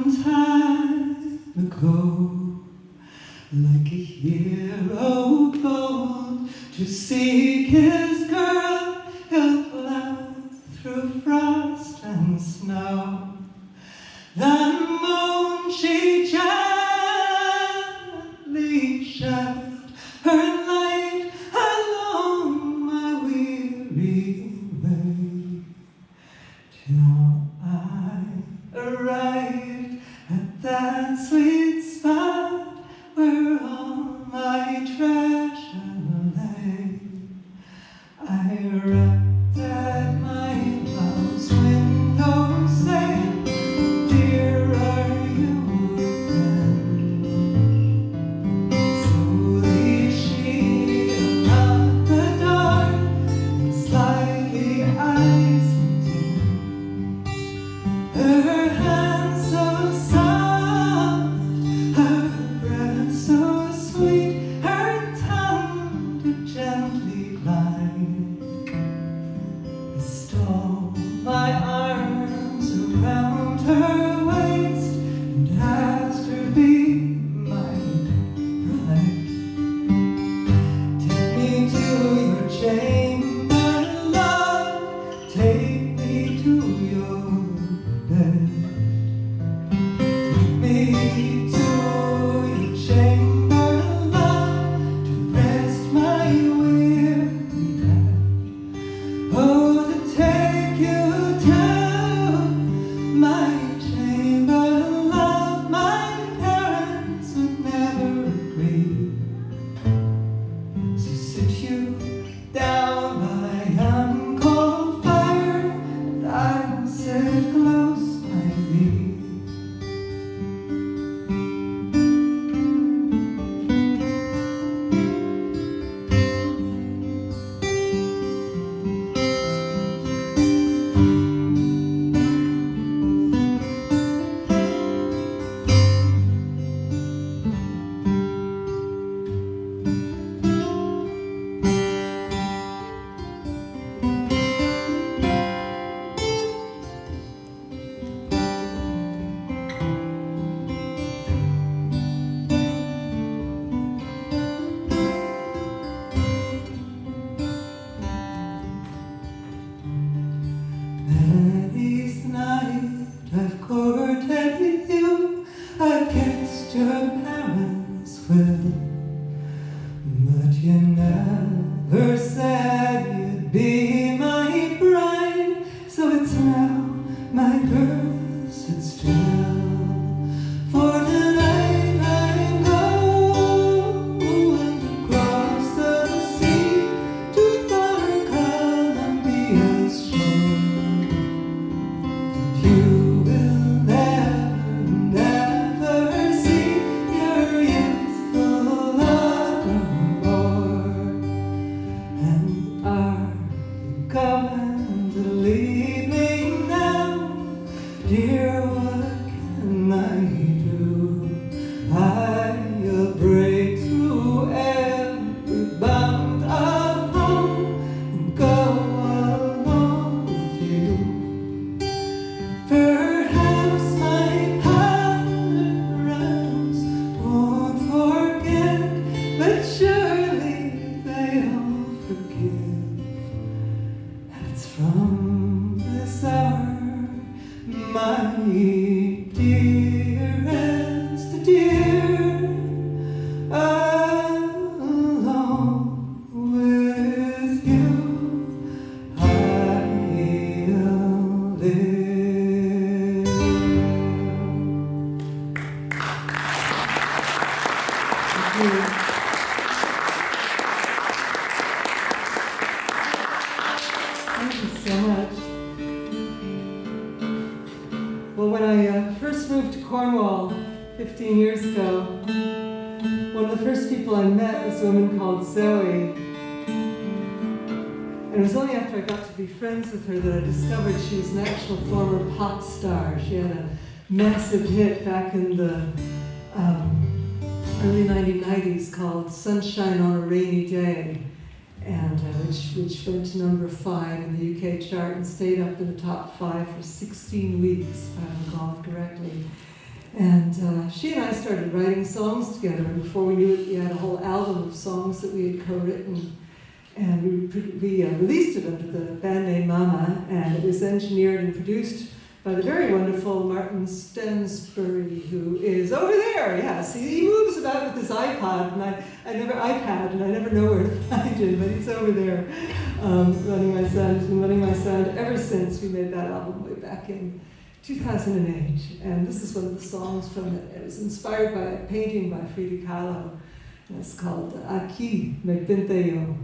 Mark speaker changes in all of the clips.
Speaker 1: some time ago, like a hero bold to seek his girl, he'll plow through frost and snow. The moon she gently shed her light along my weary way, till I arrived at that sweet spot where all my treasure lay. I rapped at my love's window saying, "Dear, are you within?" Slowly she unlocked the door and slightly I slipped in. Her hands so soft, her breath so sweet, her tongue to gently glide. I stole my arms around her waist and asked her be my bride. Take me to your chamber, love, take me to your bed. Take me to your chamber, love, to rest my weary head. Oh, to take you to my chamber, love, my parents would never agree. So sit you down by yon cold fire, and I will sit close by thee. Many's the night I've courted you against your parents' will, but you never said you'd be my bride. So it's now, my girl, sit still. For tonight I'm going across the sea to far Columbia's shore. You will never see your youthful lover more. And are you going to leave me now? Dear, what can I do? I'll break through every bound of home and go along with you. Perhaps my parents won't forget, but surely they'll forgive. And it's from this hour, my dearest dear, along with you I'll live. Thank you. Thank you so much. Well, when I first moved to Cornwall 15 years ago, one of the first people I met was a woman called Zoe. And it was only after I got to be friends with her that I discovered she was an actual former pop star. She had a massive hit back in the early 1990s called Sunshine on a Rainy Day. and which went to number 5 in the UK chart and stayed up in the top 5 for 16 weeks, if I recall correctly. And she and I started writing songs together, and before we knew it, we had a whole album of songs that we had co-written. And we released it under the band name Mama, and it was engineered and produced by the very wonderful Martin Stensbury, who is over there. Yes, he moves about with his iPad, and I never know where to find him, but he's over there running my sound. He's been running my sound ever since we made that album way back in 2008. And this is one of the songs from it. It was inspired by a painting by Frida Kahlo, and it's called Aquí me pinté yo.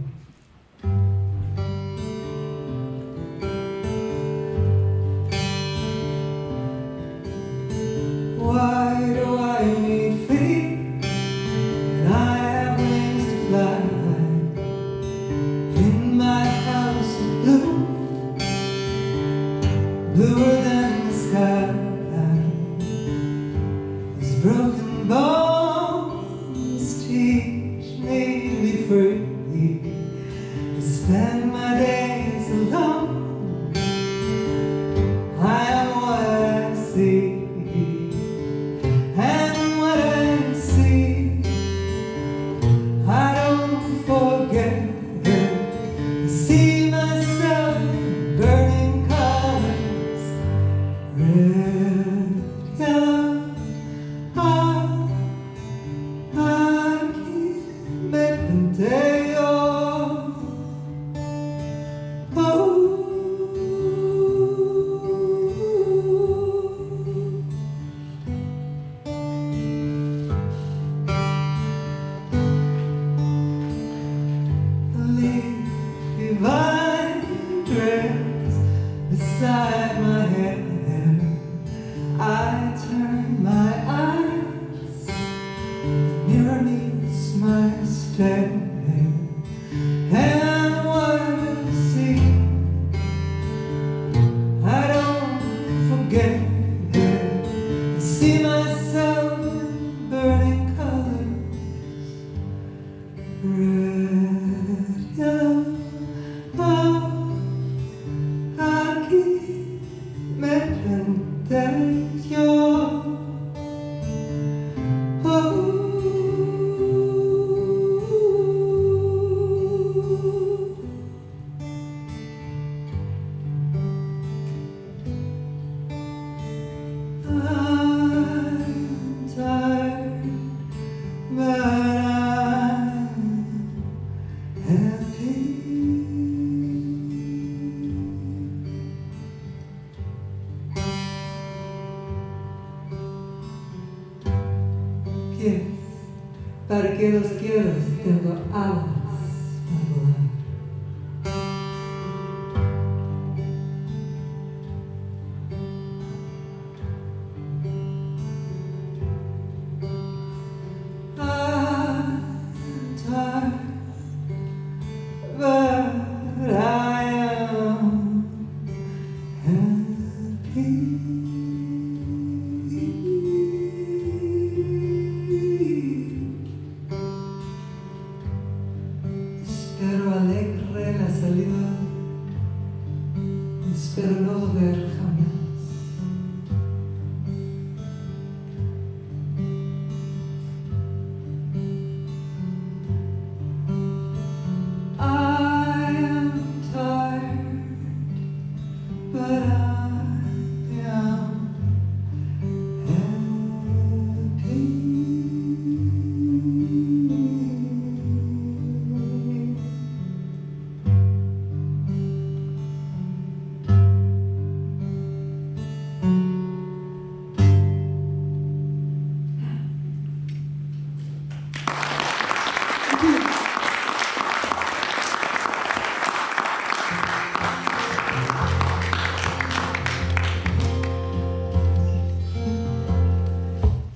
Speaker 1: Why do I need feet when I have wings to fly? In my house of blue, bluer than the sky, these broken bones teach me to be free. I spend my days alone. I am what I see. And what I see, I don't forget. I see myself in burning colors, red, yellow, aquí me pinté yo. Divine dress beside my head, I turn my eyes, the mirror meets my stare, and what I see, I don't forget. I see myself in burning colors, red, yellow. Aquí me pinté yo. I'm tired, but I'm happy. Pies, para que los quiero, tengo alas para volar. I'm tired, but I am happy. Espero alegre la salida, espero no volver jamás. I am tired, but I am happy.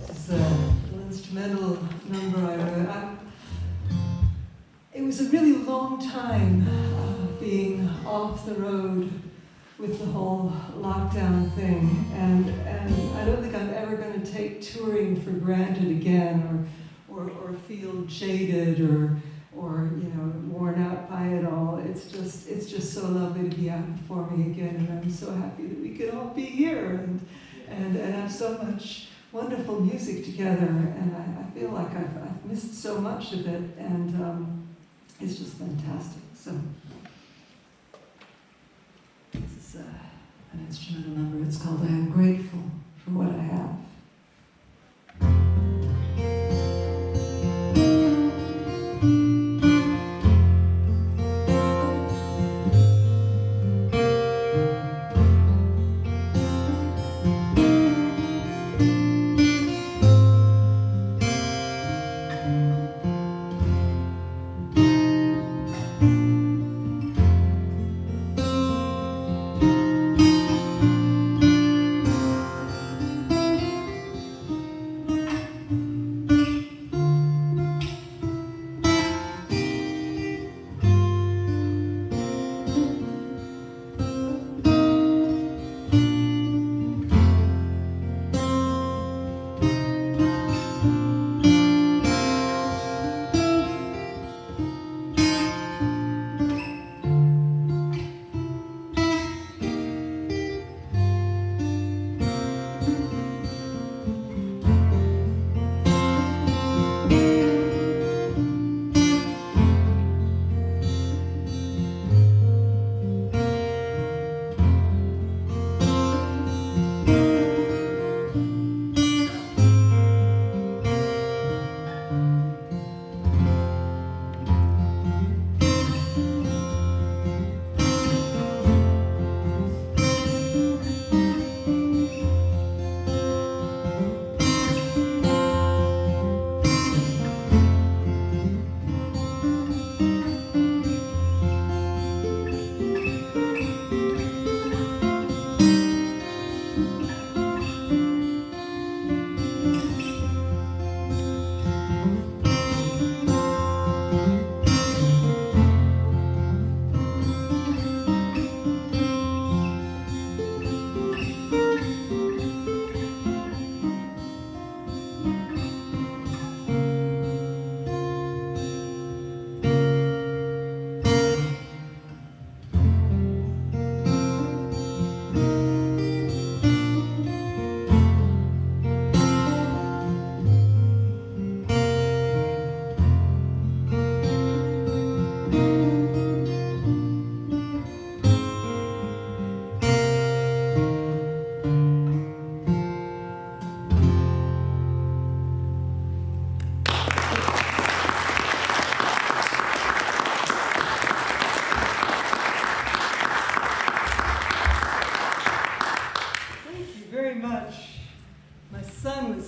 Speaker 1: It's an instrumental number I wrote. It was a really long time being off the road with the whole lockdown thing, and I don't think I'm ever going to take touring for granted again, or feel jaded or worn out by it all. It's just so lovely to be out performing again, and I'm so happy that we could all be here and have so much wonderful music together, and I feel like I've missed so much of it, and it's just fantastic. So this is an instrumental number. It's called "I Am Grateful for What I Have."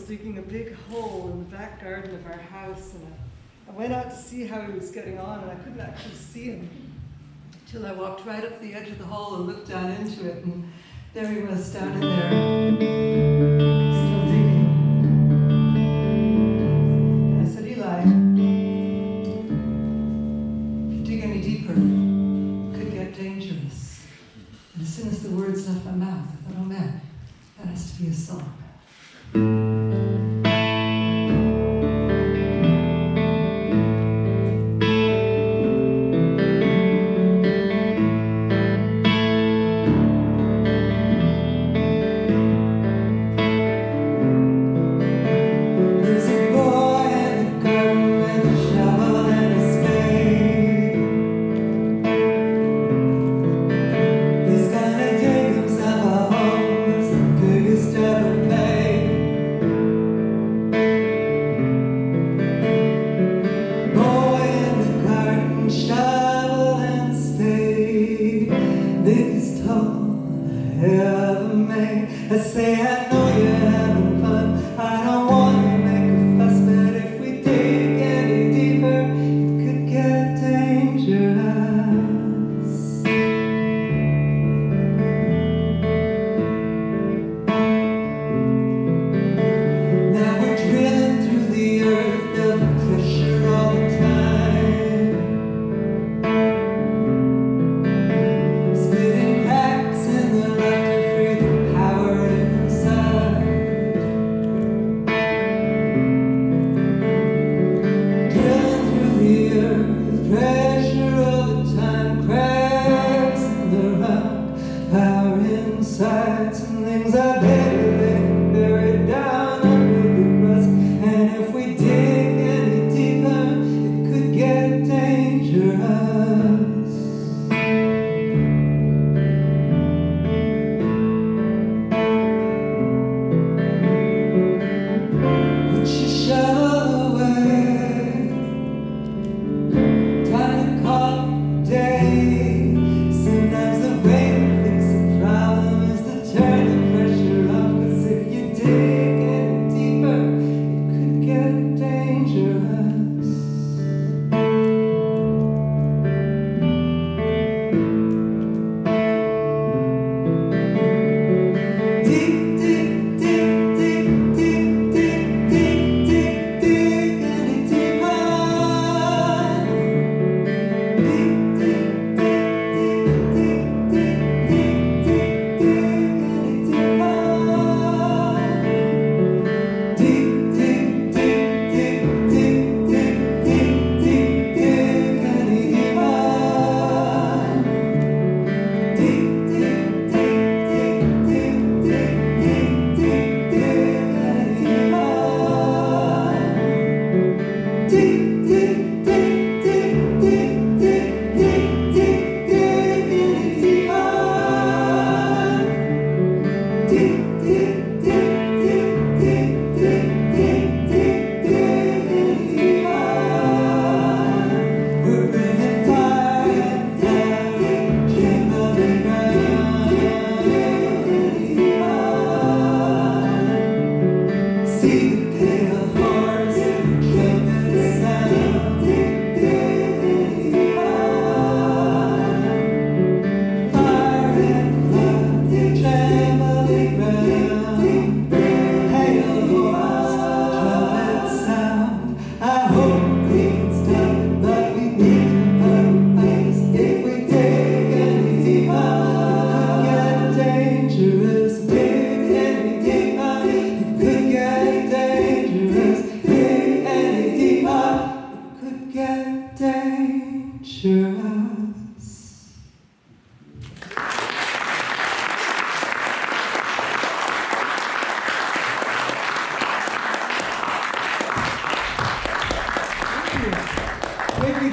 Speaker 1: Digging a big hole in the back garden of our house, and I went out to see how he was getting on, and I couldn't actually see him till I walked right up the edge of the hole and looked down into it, and there he was down in there, still digging. And I said, "Eli, if you dig any deeper, it could get dangerous." And as soon as the words left my mouth, I thought, oh man, that has to be a song. Power inside, some things I buried down.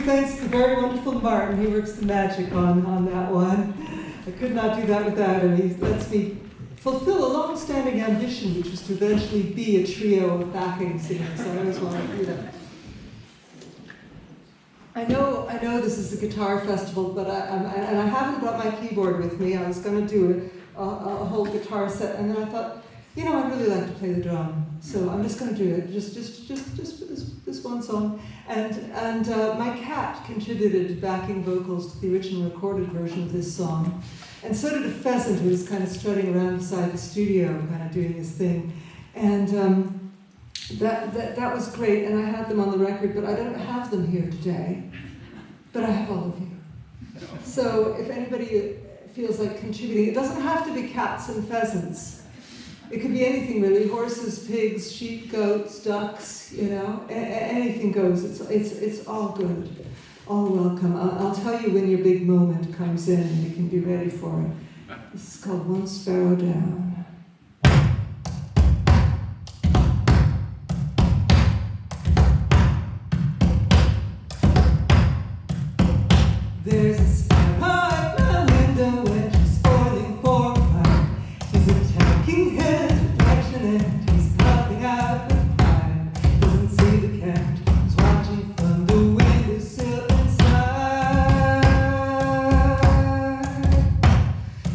Speaker 1: Thanks to the very wonderful Martin. He works the magic on that one. I could not do that without him. He lets me fulfill a long-standing ambition, which was to eventually be a trio of backing singers. I always wanted to do that. I know this is a guitar festival, but I haven't brought my keyboard with me. I was going to do a whole guitar set, and then I thought, you know, I'd really like to play the drum, so I'm just going to do it, just for this one song. And my cat contributed backing vocals to the original recorded version of this song, and so did a pheasant who was kind of strutting around beside the studio, kind of doing his thing. And that was great, and I had them on the record, but I don't have them here today. But I have all of you. So if anybody feels like contributing, it doesn't have to be cats and pheasants. It could be anything really: horses, pigs, sheep, goats, ducks. You know, anything goes. It's all good, all welcome. I'll tell you when your big moment comes in, and you can be ready for it. This is called One Sparrow Down. There's a sparrow at my window and she's spoiling for a fight. She's attacking his direction and he's puffing out with pride. Doesn't see the cat, he's watching from the windowsill inside.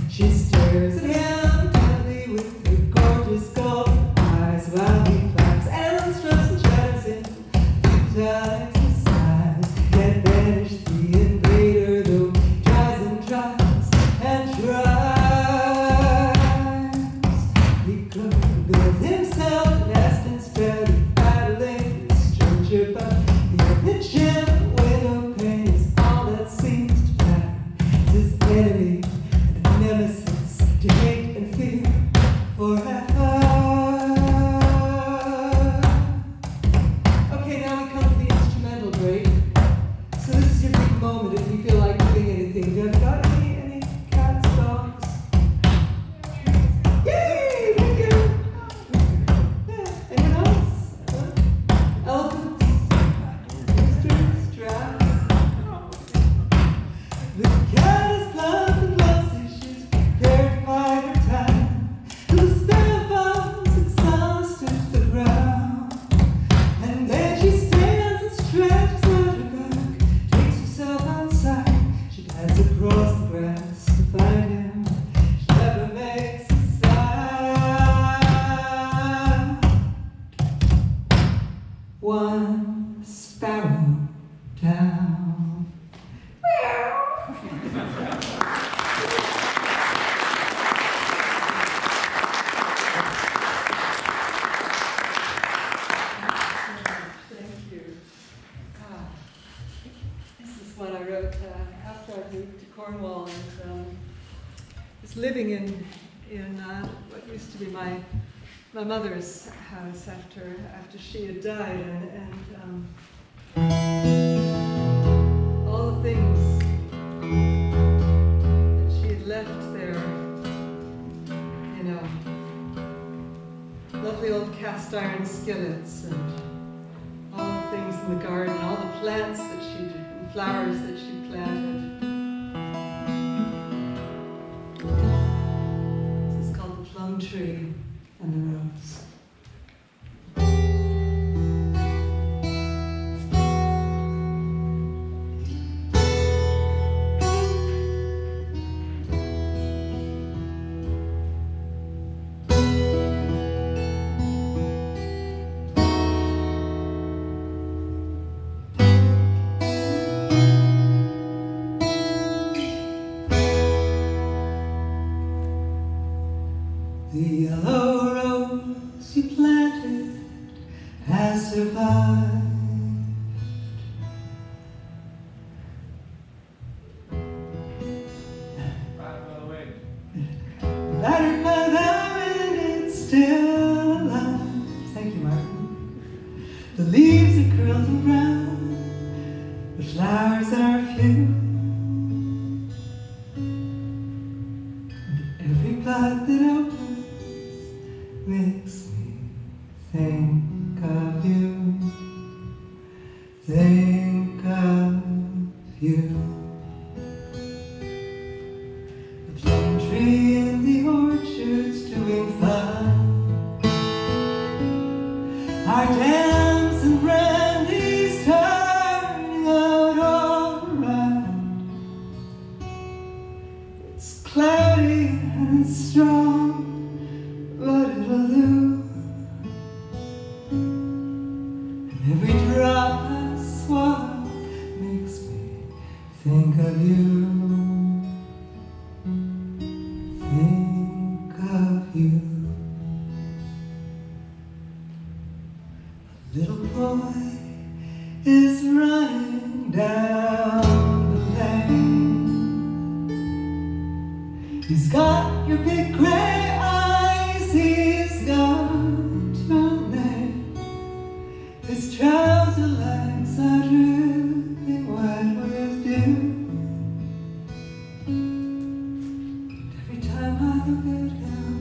Speaker 1: She stares at him gently with her gorgeous golden eyes while he flaps and struts and shatters him futile exercise. Can't banish the invader, though he tries and tries and tries. He could build himself a nest instead of battling this stranger, but the pitching window pane is all that seems to matter. It's his enemy and a nemesis to hate and fear forever. Okay, now we come to the instrumental break. So this is your big moment if you feel like doing anything. Have you got any cats, dogs? Yay! Thank you! Yeah. Anyone else? Elephants? Roosters? Giraffes? The cat is plump and glossy, she's prepared to fight her time. The sparrow falls exhausted to the ground. And then she stands and stretches out her back, takes herself outside. She pads across the grass to find him. She never makes a sound. One sparrow down. Thank you. This is one I wrote after I moved to Cornwall and was living in what used to be my mother's house after she had died, and all the things that she had left there, you know, lovely old cast iron skillets and all the things in the garden, all the plants that and flowers that she planted. This is called the plum tree and the rose.
Speaker 2: The yellow rose you planted has survived. Battered by the wind, it's still alive. Thank you, Martin. The leaves are curled and brown, the flowers are few. And every bud that opens makes me think of you, think of you. The plum tree in the orchard's doing fine. Our dams and brandy's turning out all right. It's cloudy and it's strong, but it'll do. And every drop I swallow makes me think of you, think of you. A little boy is running down the lane. He's got your big gray eyes, he's got your name. His trouser legs are dripping wet with dew. And every time I look at him,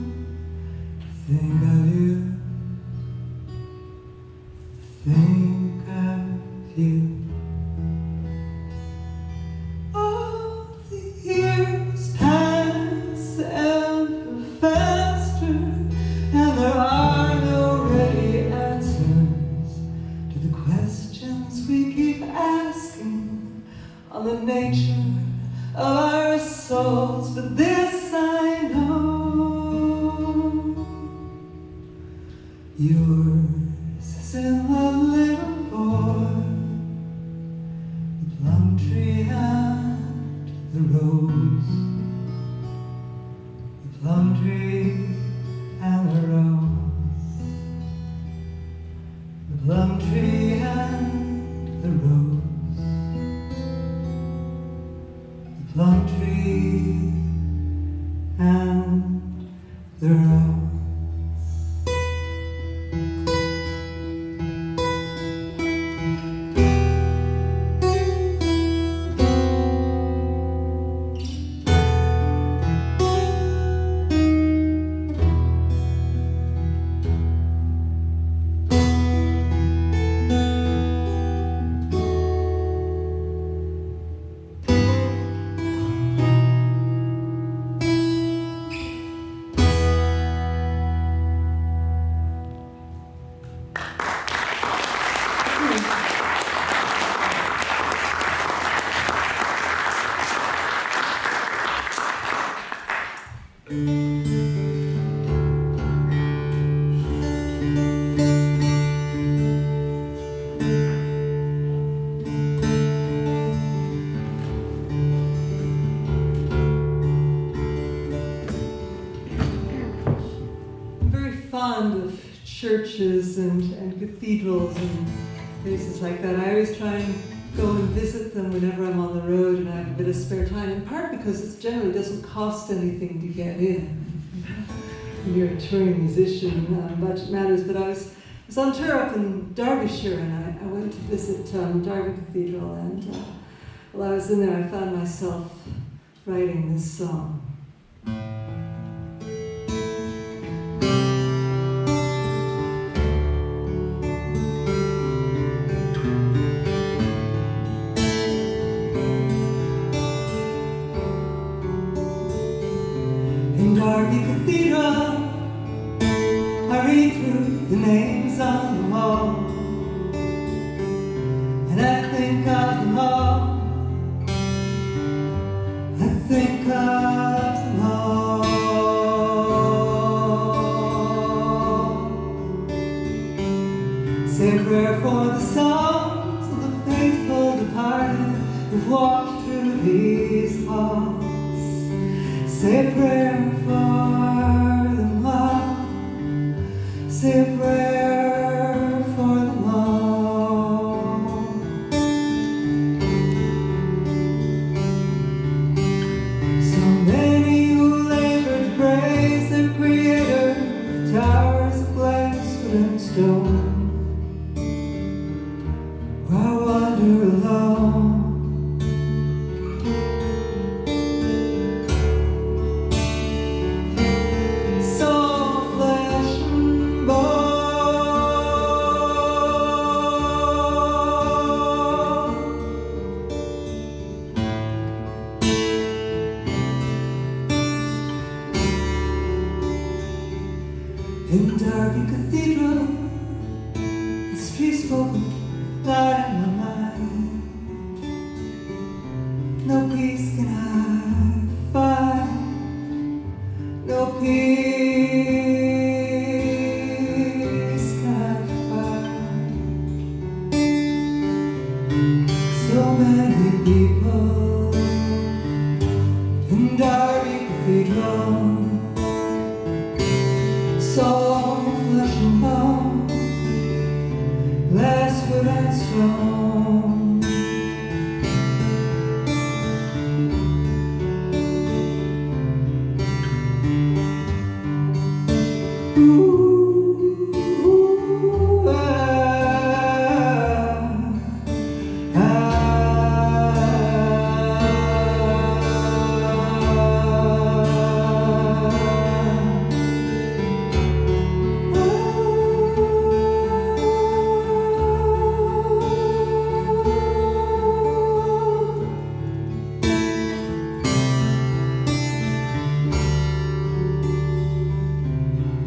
Speaker 2: I think of you, think of you. All the years pass ever faster, and there are no ready answers to the questions we keep asking on the nature of our souls. But this I know, yours is in the little boy, the plum tree and the rose, the plum tree and the rose, the plum tree and the rose, the plum tree and the rose.
Speaker 1: Fond of churches and cathedrals and places like that. I always try and go and visit them whenever I'm on the road and I have a bit of spare time, in part because it generally doesn't cost anything to get in. When you're a touring musician, budget matters. But I was on tour up in Derbyshire, and I went to visit Derby Cathedral, and while I was in there I found myself writing this song.
Speaker 2: In Derby Cathedral, read through the names on the wall, and I think of them all. I think of them all. Say a prayer for the souls of the faithful departed who've walked through these halls. Say a prayer for them all. Say a prayer for them all. So many who labored to praise their Creator, towers of glass, wood and stone. I wander alone. Soul, flesh and bone. In Derby Cathedral, the streets spoken loud in my mind. No peace can I find. No peace can I find. So many people in Derby Cathedral, soul, flesh and bone, glass, wood and stone. Ooh, ah, ah,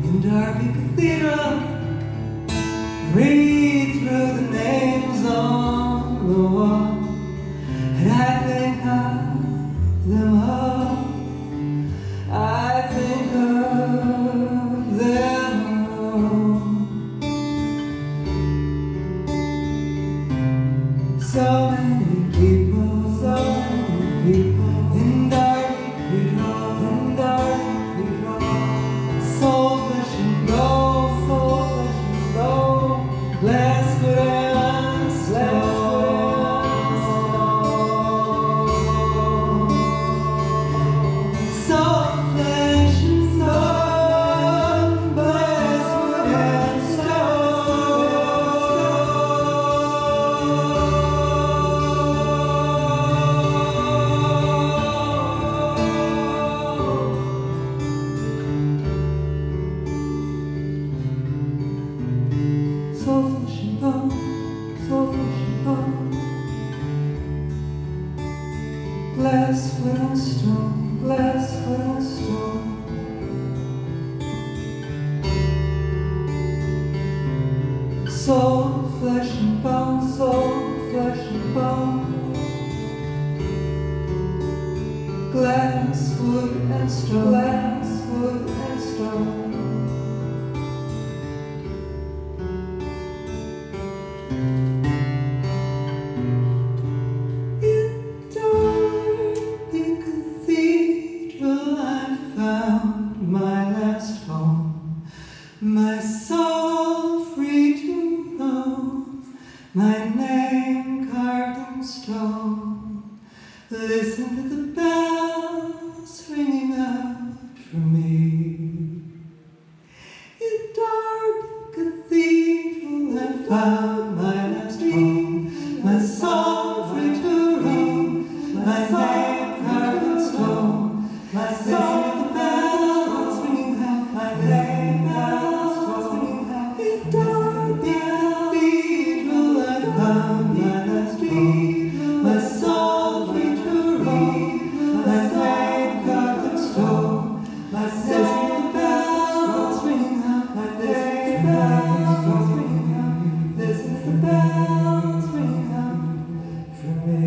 Speaker 2: in Derby Cathedral, read through the names on the wall, and I think of them all. I think of them all. So many people in Derby Cathedral, soul, flesh and bone, glass, wood and stone. Soul, flesh and bone, glass, wood and soul, flesh and bone, glass, wood and stone, glass, wood and stone. Soul, flesh and bone, glass, wood and stone, glass, wood and stone. In Derby Cathedral, I found my last home, my soul free to roam, my name carved in stone. Listen to the bells ringing out for me. In Derby Cathedral, I found my last home, my soul free to roam, my name carved in stone. Listen to the bells ringing out, my name carved in stone. In Derby Cathedral, I found my last home, my soul free to roam, my name carved in stone. Listen to the bells ringing out, my name. bells ring out, listen to the bells ring out for me.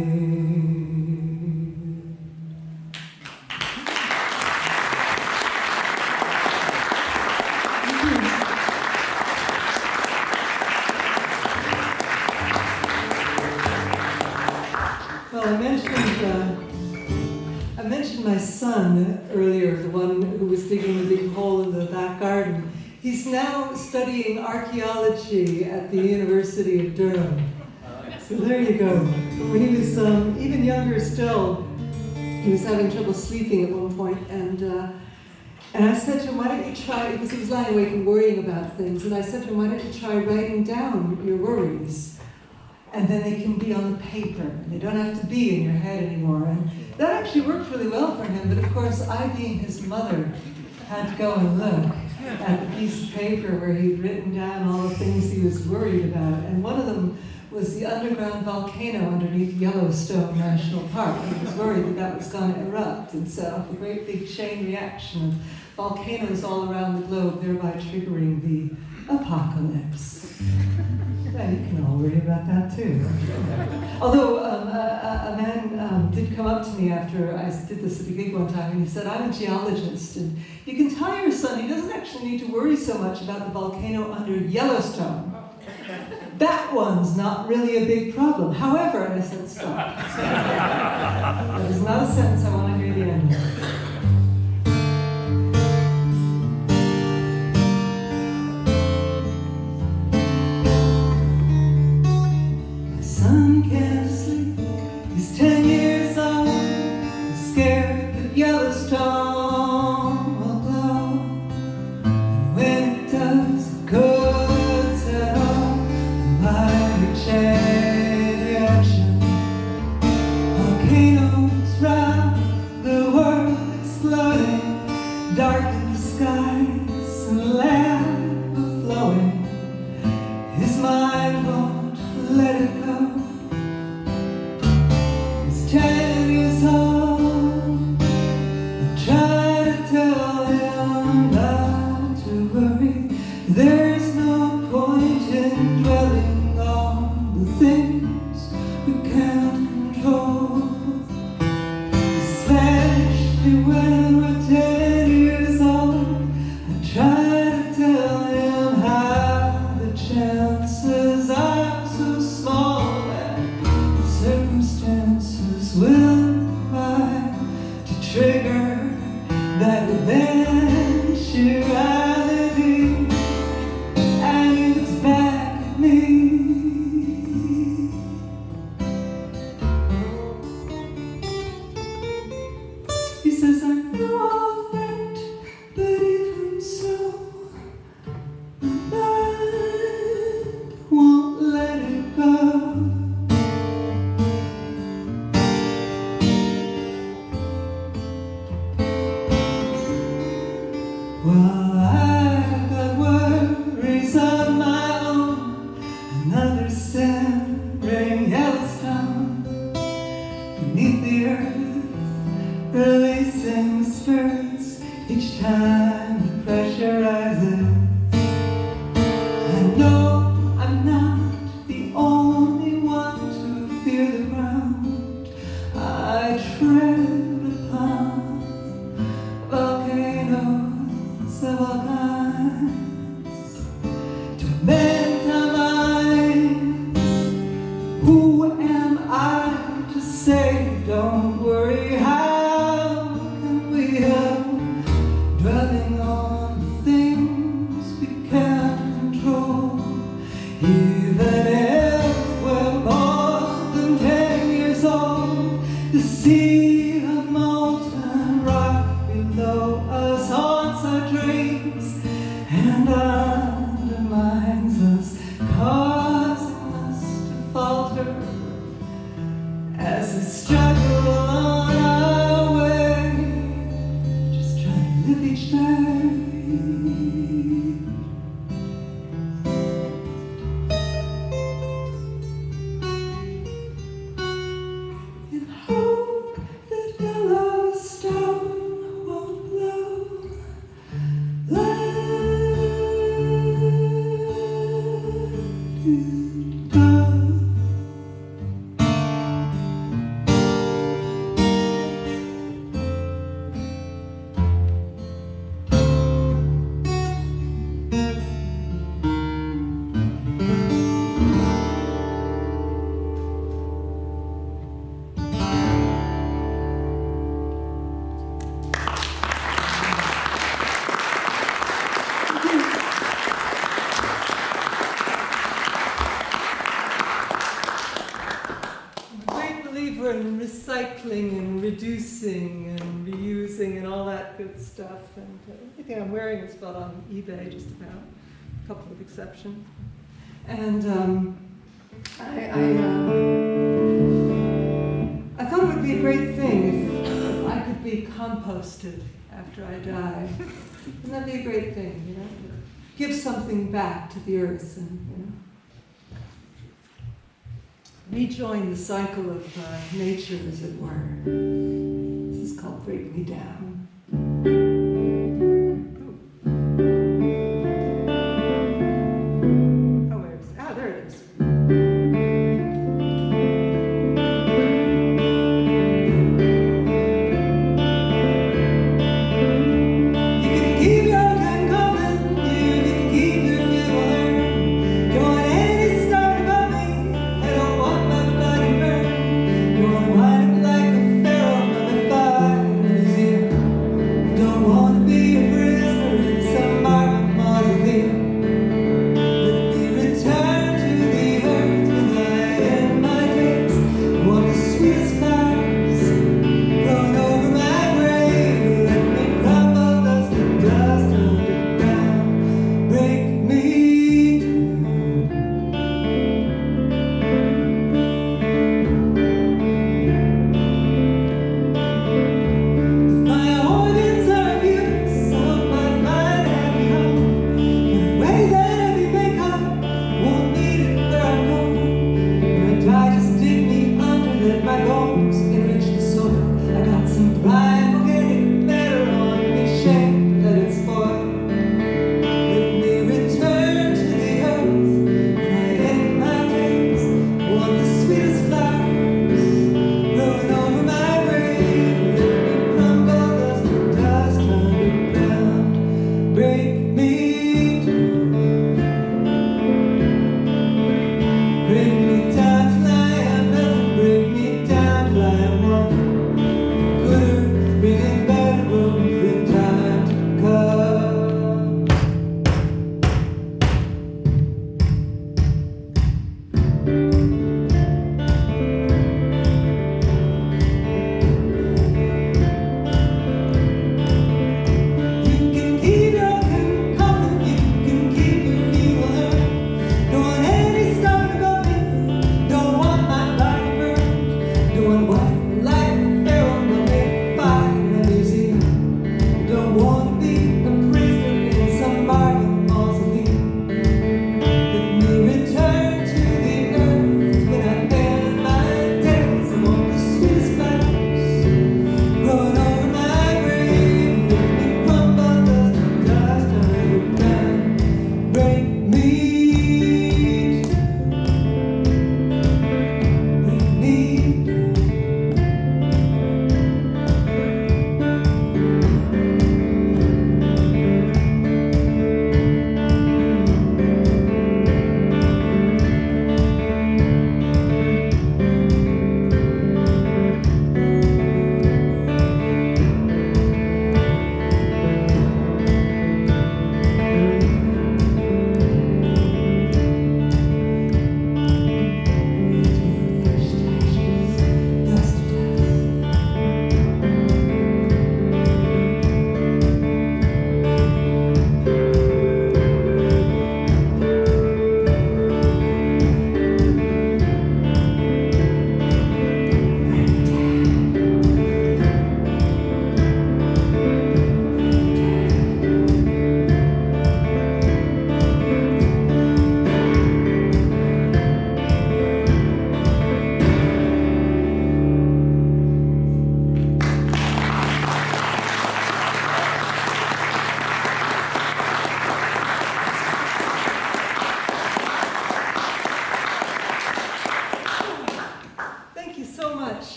Speaker 1: Well, I mentioned my son earlier, the one who was digging the big hole in the back garden. He's now studying archaeology at the University of Durham. So there you go. When he was even younger still, he was having trouble sleeping at one point, and I said to him, why don't you try, because he was lying awake and worrying about things, and I said to him, why don't you try writing down your worries? And then they can be on the paper, and they don't have to be in your head anymore. And that actually worked really well for him, but of course, I, being his mother, had to go and look at the piece of paper where he'd written down all the things he was worried about. And one of them was the underground volcano underneath Yellowstone National Park. He was worried that that was going to erupt and set off a great big chain reaction of volcanoes all around the globe, thereby triggering the apocalypse. Yeah, you can all worry about that too. Although a man did come up to me after I did this at a gig one time, and he said, I'm a geologist, and you can tell your son he doesn't actually need to worry so much about the volcano under Yellowstone. That one's not really a big problem. However, I said, stop. That is not a sentence I want to hear the end of.
Speaker 2: Son can't sleep, he's 10 years old, he's scared that Yellowstone will blow. And when it does, it could set off a mighty chain reaction. Volcanoes round the world exploding, darken the skies and lava flowing. His mind won't let it go. He's 10 years old. I try to tell him not to worry. There's no point in dwelling on the things we can't control, especially when we're 10 years old. I try to tell him how the chances are so small that circumstances will combine to trigger that eventuality. And he looks back at me. He says, I know all that, but even so, my mind won't let it go. Well, I've got worries of my own. Another simmering Yellowstone beneath the earth, releasing spurts each time the pressure rises. I know I'm not the only one to fear the ground I tread upon. Volcanoes of all kinds torment our minds. Who am I to say, don't worry? How can we help dwelling on the things we can't control? Even if we're more than 10 years old, the sea of molten rock below us haunts our dreams and undermines us
Speaker 1: recycling and reducing and reusing and all that good stuff. And everything I'm wearing is bought on eBay, just about, a couple of exceptions. And I thought it would be a great thing if I could be composted after I die. Wouldn't that be a great thing, you know? Give something back to the earth and, you know, rejoin the cycle of nature, as it were. This is called Break Me Down. Oh, where is it? Ah, there it is.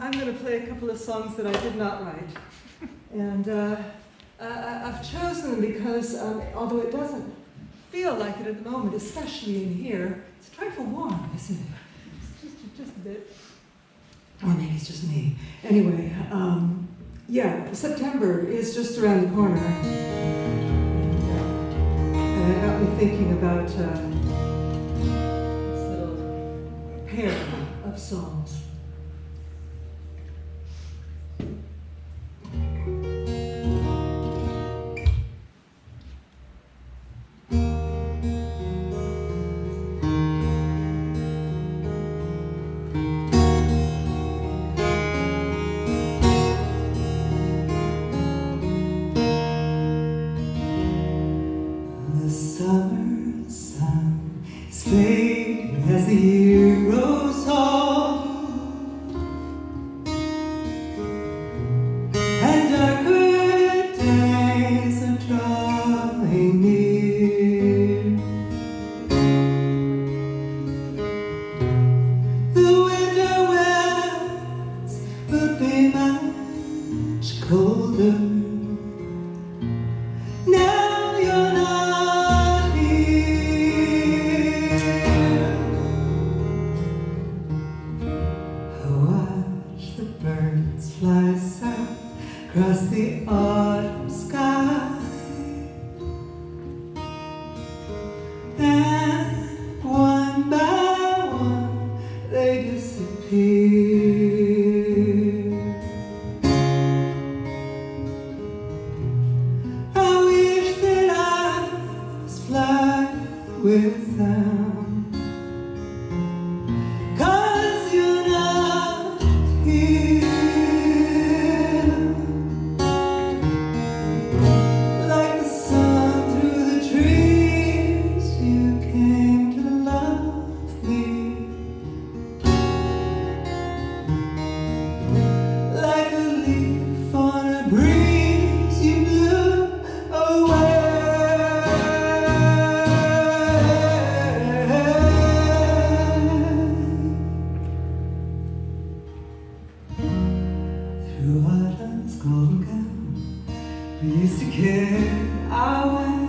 Speaker 1: I'm going to play a couple of songs that I did not write. And I've chosen them because, although it doesn't feel like it at the moment, especially in here, it's a trifle warm, isn't it? It's just a bit. Or maybe it's just me. Anyway, yeah, September is just around the corner. And it got me thinking about this little pair of songs.
Speaker 2: came near. The winter winds would be much colder. Now you're not here. I watch the birds fly south across the autumn sky, and one by one they disappear. I wish that I was flying with them, 'cause you're not here. Like the sun through the trees, you came to love me. Like a leaf on a breeze, you blew away. Through autumn's golden gown, we used to carry our way.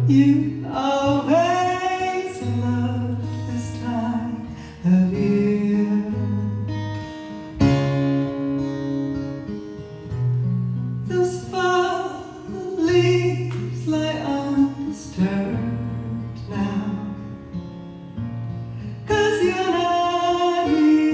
Speaker 2: You always loved this time of year. Those fall leaves lie undisturbed now, 'cause you're not here.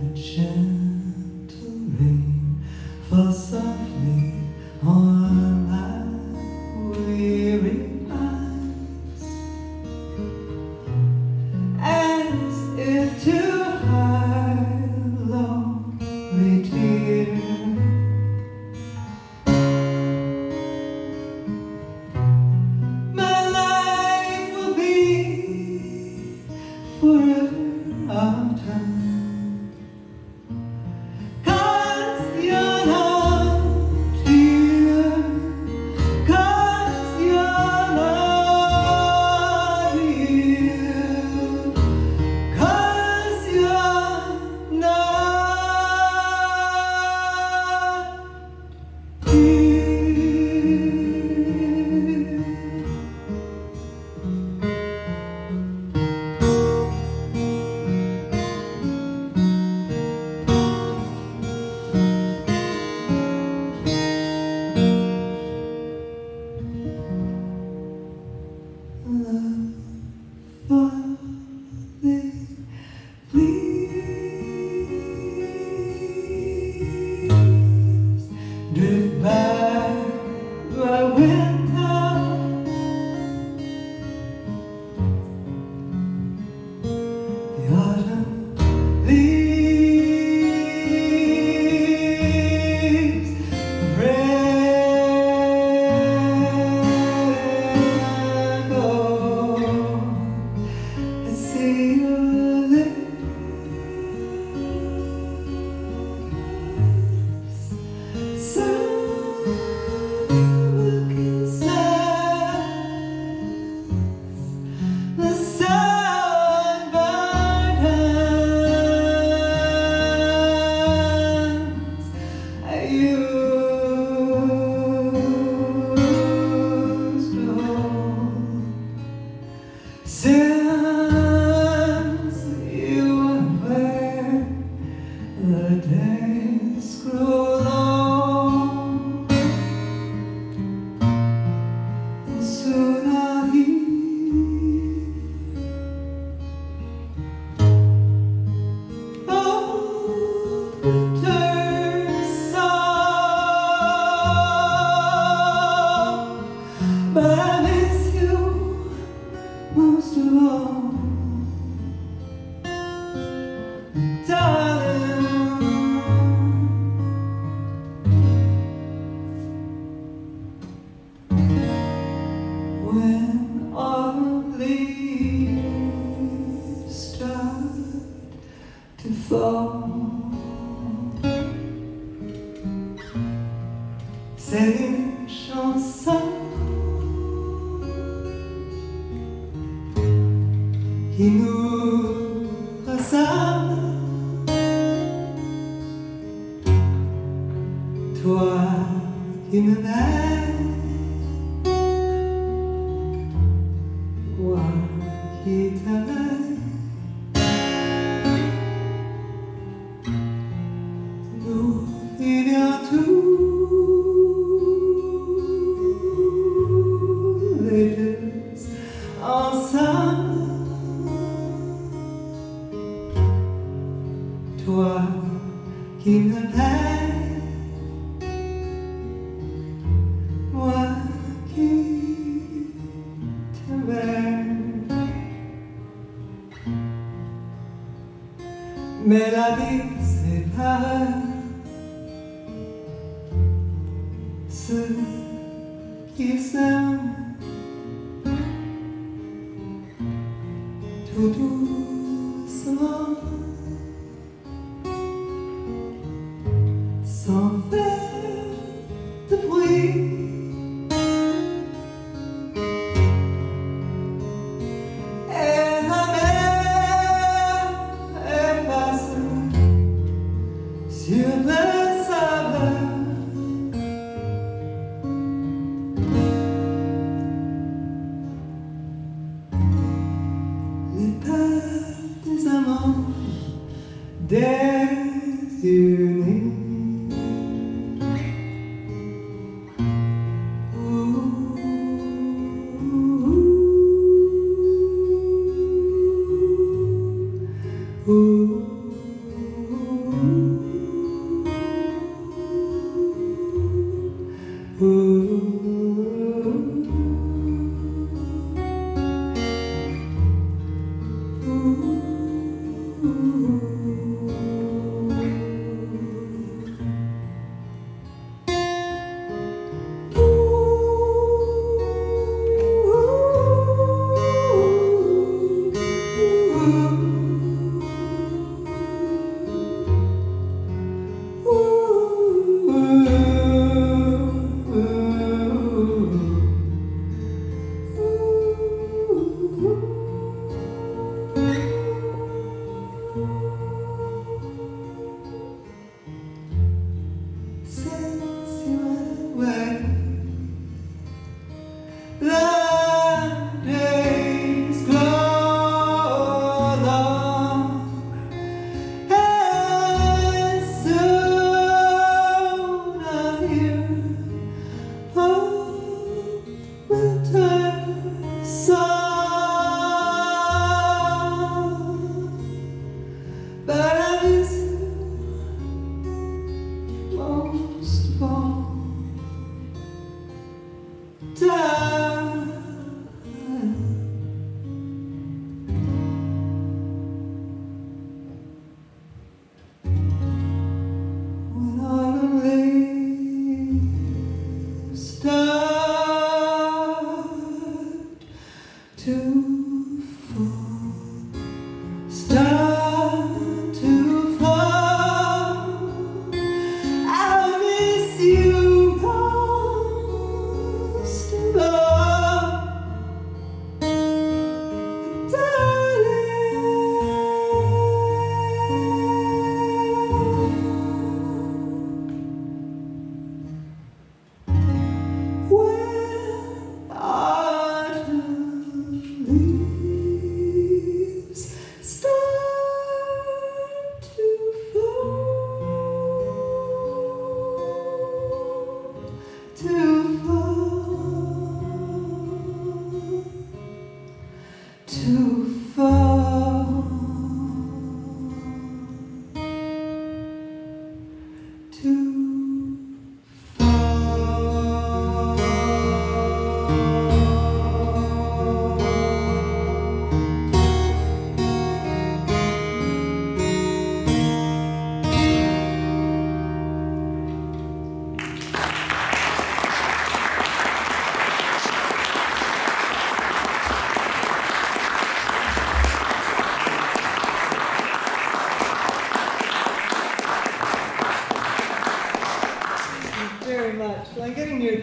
Speaker 2: A gentle rain falls softly on my weary eyes, as if to hide a lonely tear. My life will be forever autumn, 'cause you're not here. 'Cause you're not here. 'Cause you're not here. alone, darling. When autumn leaves start to fall, c'est une chanson qui nous ressemble. Toi qui me mets, moi qui t'aimais, nous vivions tous les deux ensemble. Toi qui me plais, moi qui t'aimais. Mais la vie sépare ceux qui s'aiment tout doucement, sans faire de bruit. Et la mer efface sur le sable les pas des amants désunis.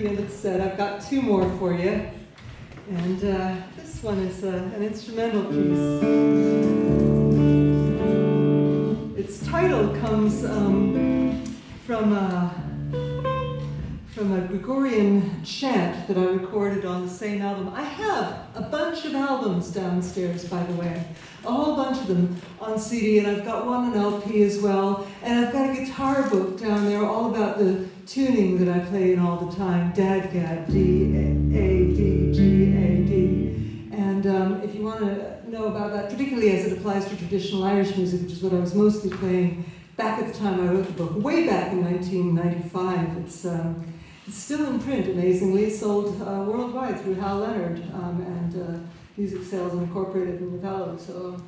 Speaker 1: the end of the set. I've got two more for you. And this one is an instrumental piece. Its title comes from a Gregorian chant that I recorded on the same album. I have a bunch of albums downstairs, by the way, a whole bunch of them on CD, and I've got one on LP as well, and I've got a guitar book down there all about the tuning that I play in all the time, Dadgad, D-A-D-G-A-D. And if you want to know about that, particularly as it applies to traditional Irish music, which is what I was mostly playing back at the time I wrote the book, way back in 1995. It's still in print, amazingly. It's sold worldwide through Hal Leonard and Music Sales Incorporated in Novello. So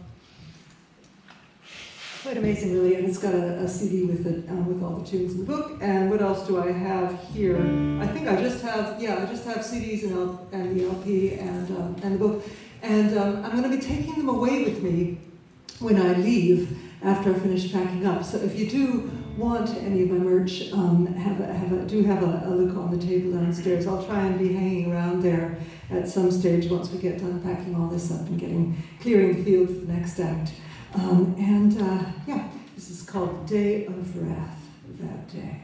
Speaker 1: quite amazing, really. And it's got a CD with it, with all the tunes in the book. And what else do I have here? I think I just have CDs and the LP and the book. And I'm going to be taking them away with me when I leave after I finish packing up. So if you do want any of my merch, have a look on the table downstairs. I'll try and be hanging around there at some stage once we get done packing all this up and clearing the field for the next act. Yeah, this is called Day of Wrath, that day.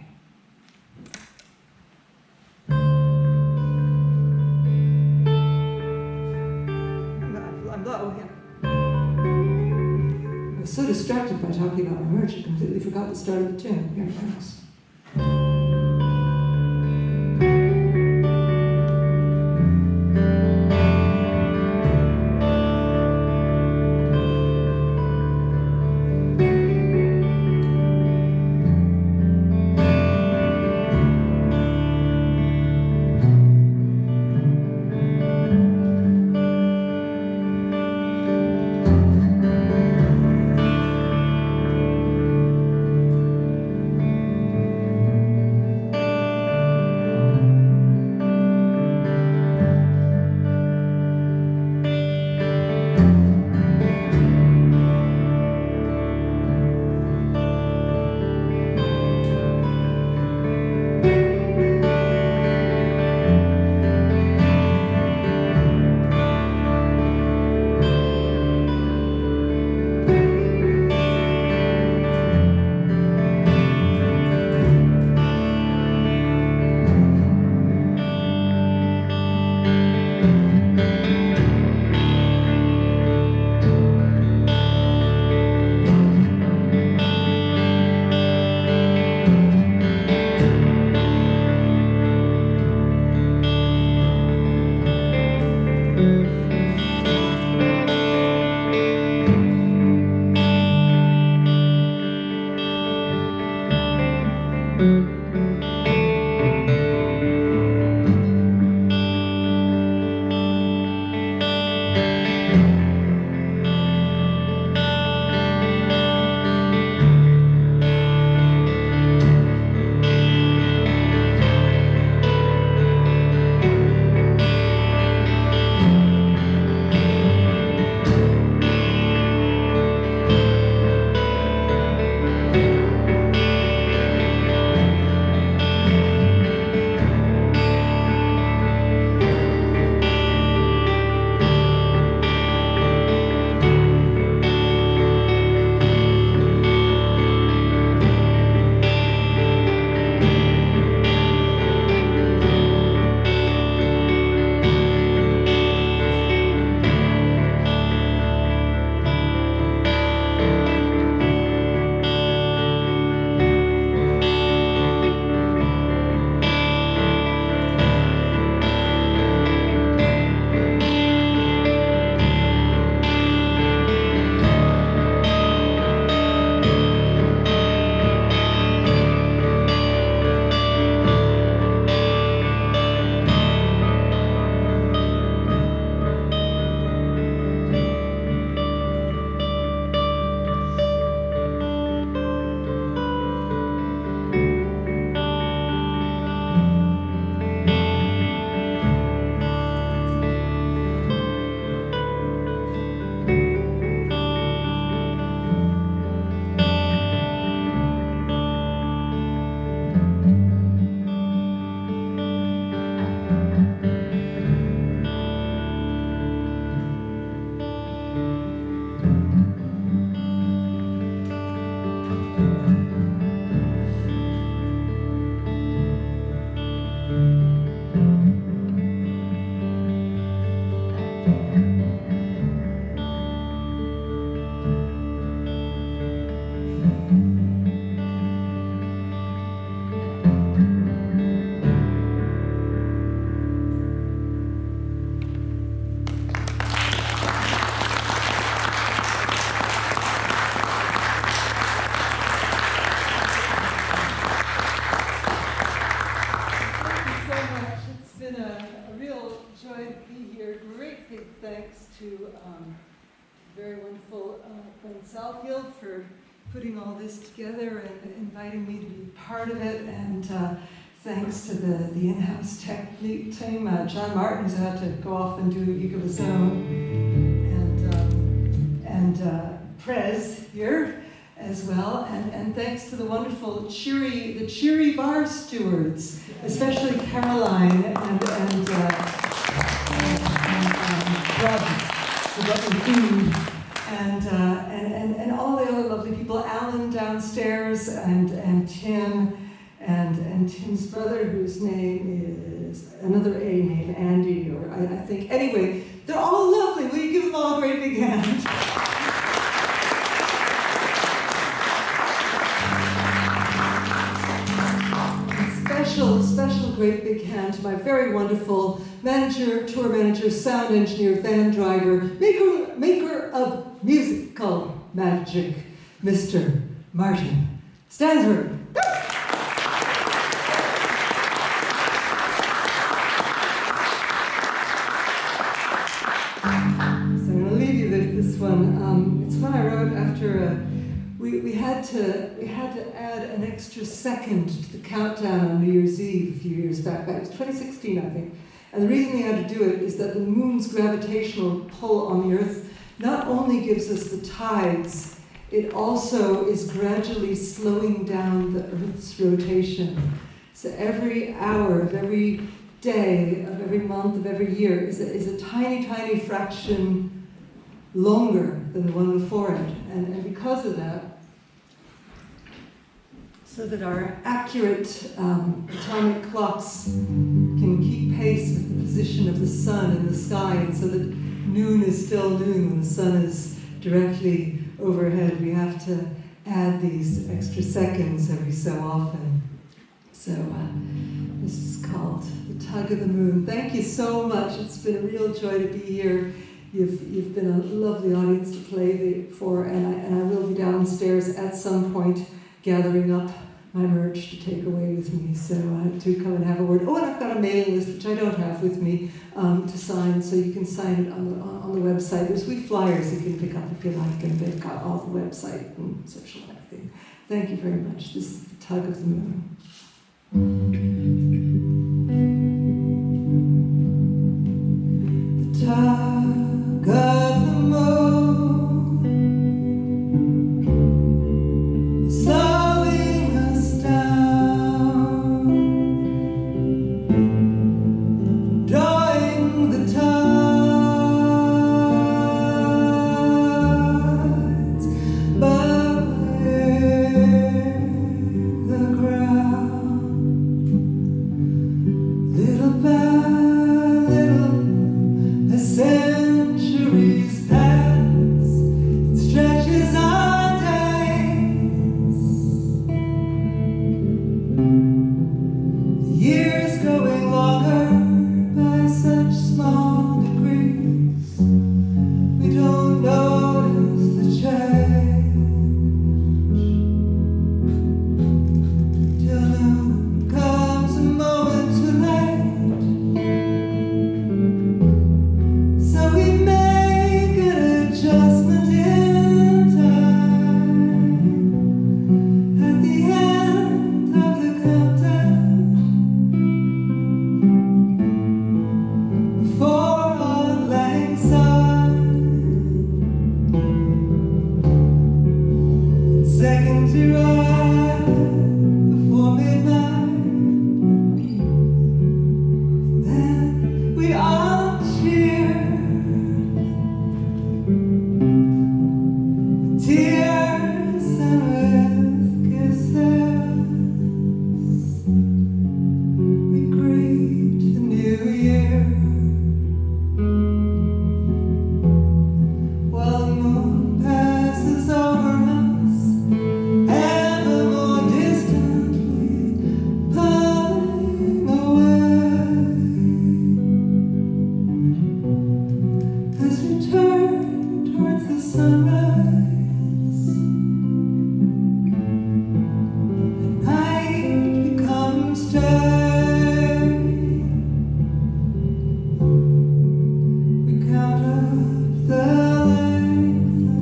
Speaker 1: I was so distracted by talking about my merch, I completely forgot the start of the tune. Here it goes. very wonderful friend Southfield for putting all this together and inviting me to be part of it. And thanks to the in-house technique team, John Martin, who's had to go off and do a gig of his own, and Prez here as well. And thanks to the wonderful cheery bar stewards, especially Caroline and Rob, who got the food, and all the other lovely people, Alan downstairs, and Tim, and Tim's brother, whose name is another A name, Andy, or I think. Anyway, they're all lovely. Will you give them all a great big hand? Special great big hand to my very wonderful manager, tour manager, sound engineer, van driver, maker of musical magic, Mr. Martin Stansford. So I'm going to leave you with this one. It's one I wrote after we had to add an extra second to the countdown on New Year's Eve a few years back. It was 2016, I think. And the reason we had to do it is that the moon's gravitational pull on the Earth not only gives us the tides, it also is gradually slowing down the Earth's rotation. So every hour of every day, of every month, of every year is a tiny, tiny fraction longer than the one before it. And because of that, so that our accurate atomic clocks can keep pace with the position of the sun in the sky, and so that noon is still noon when the sun is directly overhead, we have to add these extra seconds every so often. So this is called The Tug of the Moon. Thank you so much. It's been a real joy to be here. You've been a lovely audience to play for, and I will be downstairs at some point gathering up my merch to take away with me, so do come and have a word. Oh, and I've got a mailing list, which I don't have with me, to sign, so you can sign it on the website. There's wee flyers you can pick up if you like, and they've got all the website and social and everything. Thank you very much. This is The Tug of the Moon. The tug of the moon, slowing us down, drawing the tides, bubbling the ground, little by little, as centuries pass, it stretches our days, the years growing longer by such small degrees. We don't notice the change till noon comes a moment too late. So we make an adjustment in time at the end of the countdown, before our lang syne, seconds we ride before midnight, then we all cheer. Tears and with kisses, we greet the new year, while the moon passes over us, ever more distantly, pulling away, as we turn towards the sunrise. Night becomes day. We count up the length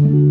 Speaker 1: Thank you.